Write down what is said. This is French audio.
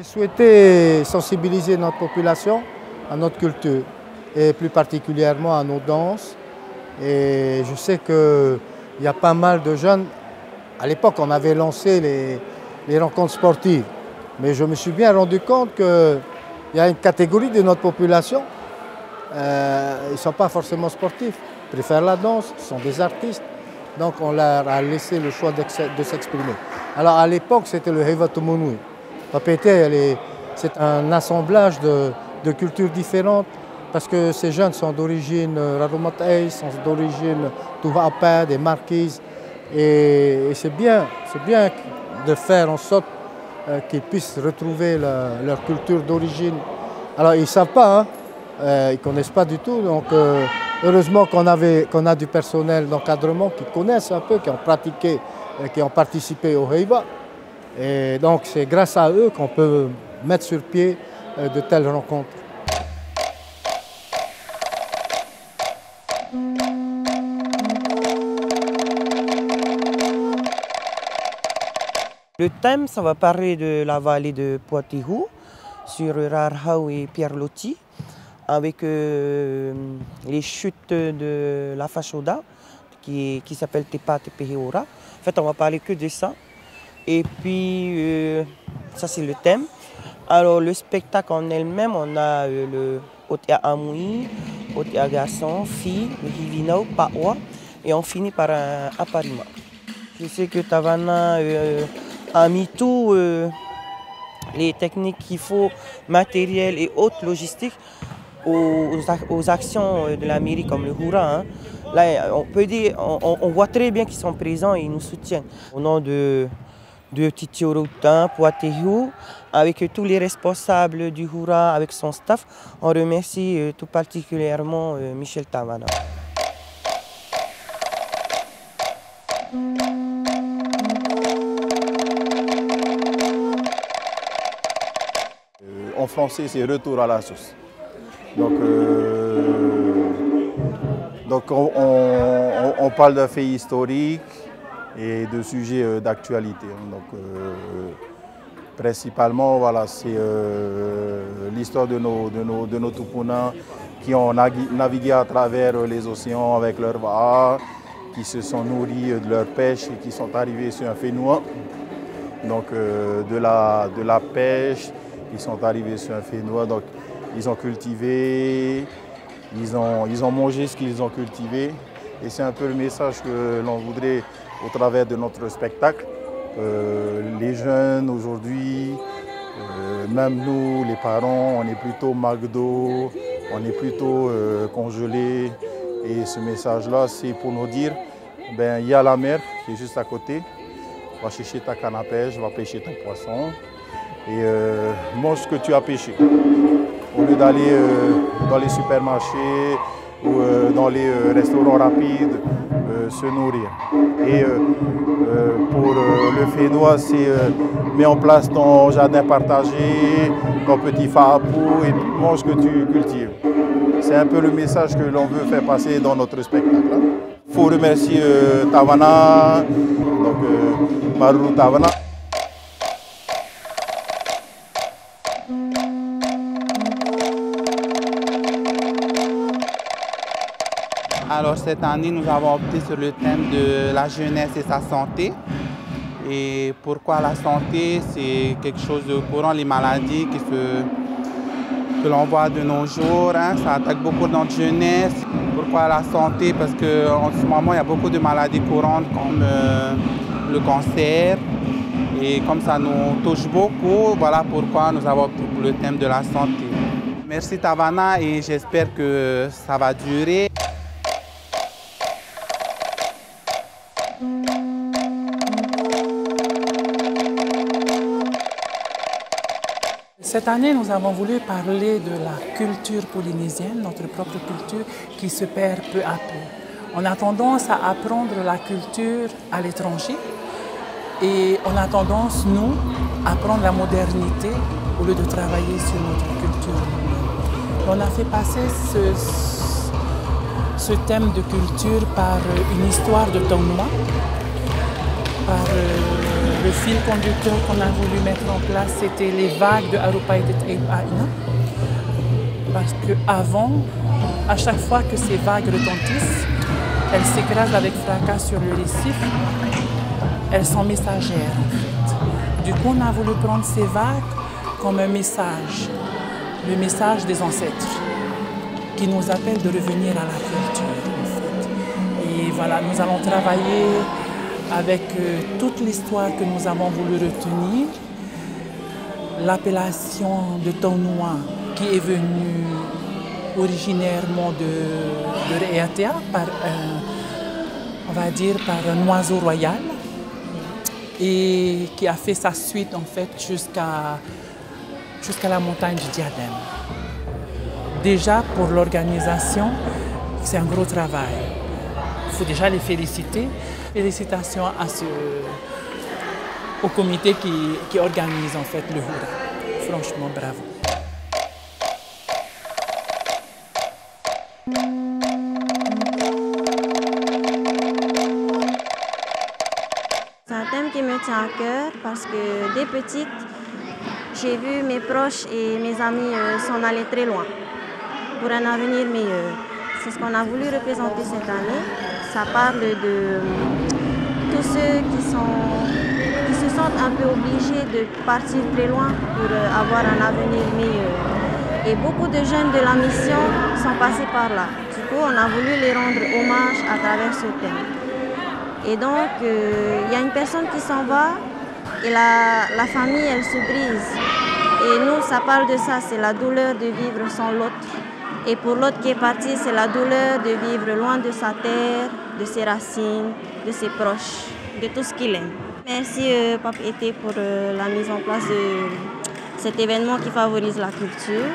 souhaité sensibiliser notre population à notre culture et plus particulièrement à nos danses. Et je sais qu'il y a pas mal de jeunes. À l'époque, on avait lancé les rencontres sportives. Mais je me suis bien rendu compte qu'il y a une catégorie de notre population, ils ne sont pas forcément sportifs, ils préfèrent la danse, ils sont des artistes. Donc on leur a laissé le choix de s'exprimer. Alors à l'époque, c'était le Heiva Tumunui. Papete, c'est un assemblage de cultures différentes parce que ces jeunes sont d'origine Raromatei, sont d'origine Tuhaapa, des Marquises. Et c'est bien de faire en sorte qu'ils puissent retrouver leur culture d'origine. Alors ils ne savent pas, hein, ils ne connaissent pas du tout. Donc heureusement qu'on a du personnel d'encadrement qui connaissent un peu, qui ont pratiqué, qui ont participé au Heiva. Et donc c'est grâce à eux qu'on peut mettre sur pied de telles rencontres. Le thème, ça va parler de la vallée de Poitihu, sur Rarhau et Pierre Loti, avec les chutes de la Fashoda, qui s'appelle Tepa Tepeheora. En fait, on va parler que de ça. Et puis, ça c'est le thème. Alors, le spectacle en elle-même, on a le Otea Amui, Otea Garçon, Fille, le Hivinau, Pawa, et on finit par un Aparima. Je sais que Tavana a mis tous les techniques qu'il faut, matériel et autres logistiques, aux actions de la mairie comme le Hura. Hein. Là, on peut dire, on voit très bien qu'ils sont présents et ils nous soutiennent. Au nom de Titiorotin, Poitihu, avec tous les responsables du Hura, avec son staff, on remercie tout particulièrement Michel Tavana. En français, c'est retour à la source. Donc on parle d'un fait historique et de sujets d'actualité. Donc, principalement, voilà, c'est l'histoire de nos Tupuna qui ont navigué à travers les océans avec leurs vaas, qui se sont nourris de leur pêche et qui sont arrivés sur un fénois. Donc de la pêche, ils sont arrivés sur un fénois, donc ils ont cultivé, ils ont mangé ce qu'ils ont cultivé. Et c'est un peu le message que l'on voudrait au travers de notre spectacle. Les jeunes aujourd'hui, même nous, les parents, on est plutôt McDo, on est plutôt congelés. Et ce message-là, c'est pour nous dire, ben, il y a la mer qui est juste à côté. Va chercher ta canne à pêche, va pêcher ton poisson et mange ce que tu as pêché. Au lieu d'aller dans les supermarchés ou dans les restaurants rapides, se nourrir. Et pour le fénois, c'est mets en place ton jardin partagé, ton petit fapou et puis mange ce que tu cultives. C'est un peu le message que l'on veut faire passer dans notre spectacle. Il faut remercier Tavana, donc Maru Tavana. Alors cette année, nous avons opté sur le thème de la jeunesse et sa santé. Et pourquoi la santé? C'est quelque chose de courant, les maladies que l'on voit de nos jours, hein, ça attaque beaucoup notre jeunesse. Pourquoi la santé? Parce qu'en ce moment, il y a beaucoup de maladies courantes comme le cancer. Et comme ça nous touche beaucoup, voilà pourquoi nous avons opté pour le thème de la santé. Merci Tavana et j'espère que ça va durer. Cette année, nous avons voulu parler de la culture polynésienne, notre propre culture qui se perd peu à peu. On a tendance à apprendre la culture à l'étranger et on a tendance, nous, à prendre la modernité au lieu de travailler sur notre culture. On a fait passer ce thème de culture par une histoire de Tonga, par le fil conducteur qu'on a voulu mettre en place, c'était les vagues de Arupaïdet et Aïna. Parce qu'avant, à chaque fois que ces vagues retentissent, elles s'écrasent avec fracas sur le récif. Elles sont messagères en fait. Du coup, on a voulu prendre ces vagues comme un message, le message des ancêtres, qui nous appelle de revenir à la culture en fait. Et voilà, nous allons travailler avec toute l'histoire que nous avons voulu retenir, l'appellation de Tonoua qui est venue originairement de Réatea on va dire par un oiseau royal et qui a fait sa suite en fait jusqu'à la montagne du Diadème. Déjà pour l'organisation, c'est un gros travail. Il faut déjà les féliciter. Félicitations au comité qui organise en fait le Hura. Franchement, bravo. C'est un thème qui me tient à cœur parce que dès petite, j'ai vu mes proches et mes amis s'en aller très loin pour un avenir meilleur. C'est ce qu'on a voulu représenter cette année. Ça parle de tous ceux qui se sentent un peu obligés de partir très loin pour avoir un avenir meilleur. Et beaucoup de jeunes de la mission sont passés par là. Du coup, on a voulu les rendre hommage à travers ce thème. Et donc, il y a une personne qui s'en va et la famille, elle se brise. Et nous, ça parle de ça, c'est la douleur de vivre sans l'autre. Et pour l'autre qui est parti, c'est la douleur de vivre loin de sa terre, de ses racines, de ses proches, de tout ce qu'il aime. Merci Pape Été pour la mise en place de cet événement qui favorise la culture.